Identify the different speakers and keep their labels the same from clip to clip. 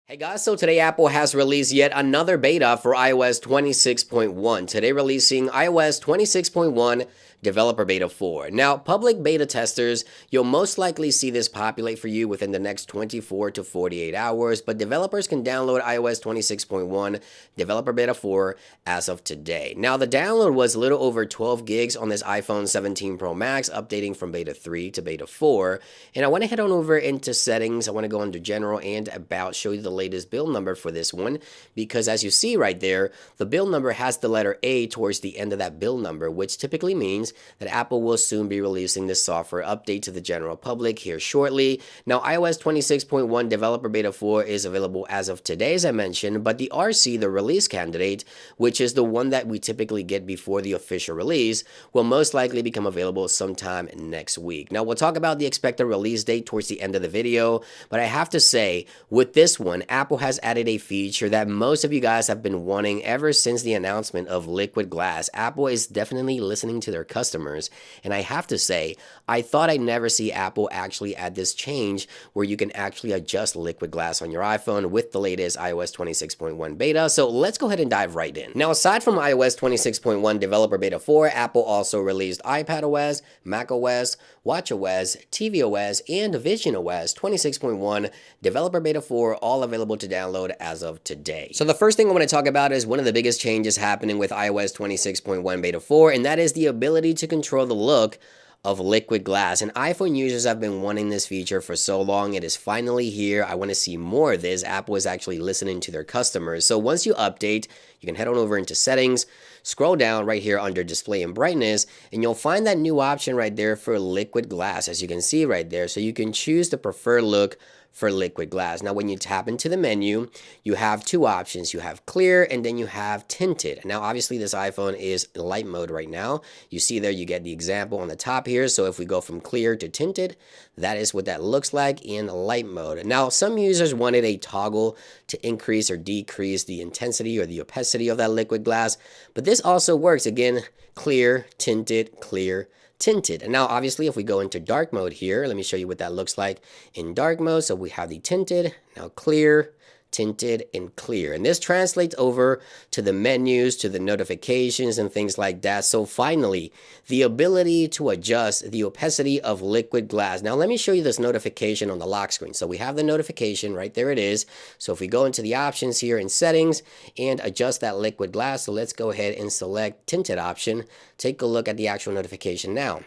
Speaker 1: Hey guys, so today Apple has released yet another beta for iOS 26.1. Today releasing iOS 26.1 Developer Beta 4. Now, public beta testers, you'll most likely see this populate for you within the next 24 to 48 hours, but developers can download iOS 26.1 Developer Beta 4 as of today. Now, the download was a little over 12 gigs on this iPhone 17 Pro Max, updating from Beta 3 to Beta 4. And I want to head on over into settings. I want to go into general and about, show you the latest build number for this one, because as you see right there, the build number has the letter A towards the end of that build number, which typically means that Apple will soon be releasing this software update to the general public here shortly. Now, iOS 26.1 Developer Beta 4 is available as of today, as I mentioned, but the RC, the release candidate, which is the one that we typically get before the official release, will most likely become available sometime next week. Now, we'll talk about the expected release date towards the end of the video, but I have to say, with this one, Apple has added a feature that most of you guys have been wanting ever since the announcement of liquid glass. Apple is definitely listening to their customers, and I have to say, I thought I'd never see Apple actually add this change where you can actually adjust liquid glass on your iPhone with the latest iOS 26.1 beta. So let's go ahead and dive right in. Now, aside from iOS 26.1 Developer Beta 4, Apple also released iPadOS, macOS, watchOS, tvOS, and visionOS 26.1 Developer Beta 4, all available to download as of today. So the first thing I want to talk about is one of the biggest changes happening with iOS 26.1 Beta 4, and that is the ability to control the look of liquid glass. And iPhone users have been wanting this feature for so long. It is finally here. I want to see more of this. Apple is actually listening to their customers. So once you update, you can head on over into settings, scroll down right here under display and brightness, and you'll find that new option right there for liquid glass, as you can see right there. So you can choose the preferred look for liquid glass. Now, when you tap into the menu, you have two options. You have clear and then you have tinted. Now, obviously, this iPhone is in light mode right now. You see there, you get the example on the top here. So if we go from clear to tinted, that is what that looks like in light mode. Now, some users wanted a toggle to increase or decrease the intensity or the opacity of that liquid glass, but this also works. Again, clear, tinted, clear, tinted. And now obviously if we go into dark mode here, let me show you what that looks like in dark mode. So we have the tinted, now clear, tinted, and clear. And this translates over to the menus, to the notifications and things like that. So finally, the ability to adjust the opacity of liquid glass. Now let me show you this notification on the lock screen. So we have the notification right there, it is. So if we go into the options here in settings and adjust that liquid glass, so let's go ahead and select tinted option. Take a look at the actual notification now.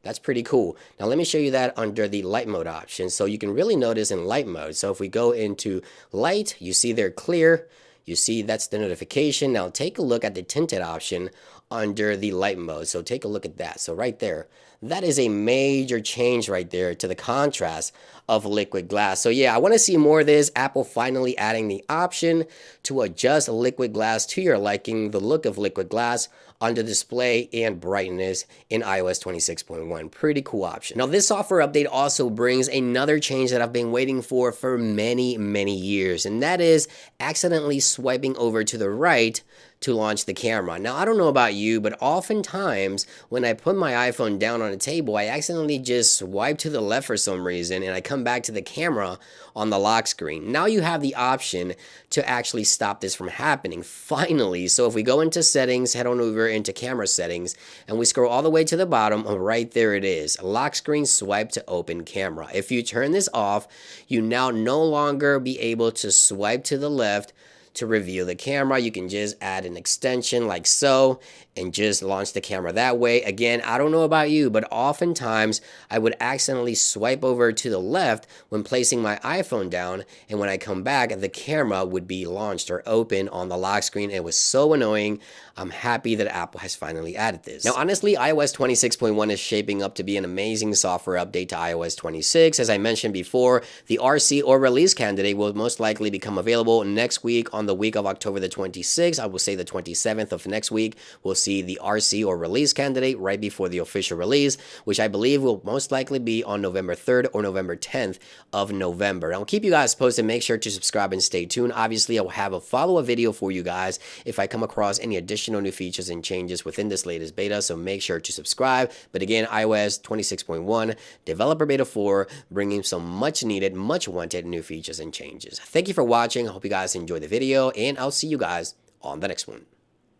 Speaker 1: That's pretty cool. Now let me show you that under the light mode option. So you can really notice in light mode. So if we go into light, you see they're clear. You see that's the notification. Now take a look at the tinted option under the light mode. So take a look at that. So right there, that is a major change right there to the contrast of liquid glass. So yeah, I want to see more of this. Apple finally adding the option to adjust liquid glass to your liking, the look of liquid glass under display and brightness in iOS 26.1. Pretty cool option. Now this software update also brings another change that I've been waiting for many years, and that is accidentally swiping over to the right to launch the camera. Now, I don't know about you, but oftentimes when I put my iPhone down on a table, I accidentally just swipe to the left for some reason, and I come back to the camera on the lock screen. Now you have the option to actually stop this from happening, finally. So if we go into settings, head on over into camera settings, and we scroll all the way to the bottom, right there it is, lock screen swipe to open camera. If you turn this off, you now no longer be able to swipe to the left to reveal the camera. You can just add an extension like so and just launch the camera that way. Again, I don't know about you, but oftentimes I would accidentally swipe over to the left when placing my iPhone down, and when I come back, the camera would be launched or open on the lock screen. It was so annoying. I'm happy that Apple has finally added this. Now, honestly, iOS 26.1 is shaping up to be an amazing software update to iOS 26. As I mentioned before, the RC or release candidate will most likely become available next week on the week of October the 26th, I will say the 27th of next week, we'll see the RC or release candidate right before the official release, which I believe will most likely be on November 3rd or November 10th of November. I'll keep you guys posted. Make sure to subscribe and stay tuned. Obviously, I will have a follow-up video for you guys if I come across any additional new features and changes within this latest beta, so make sure to subscribe. But again, iOS 26.1 Developer Beta 4 bringing some much needed, much wanted new features and changes. Thank you for watching. I hope you guys enjoyed the video, and I'll see you guys on the next one.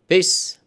Speaker 1: Peace.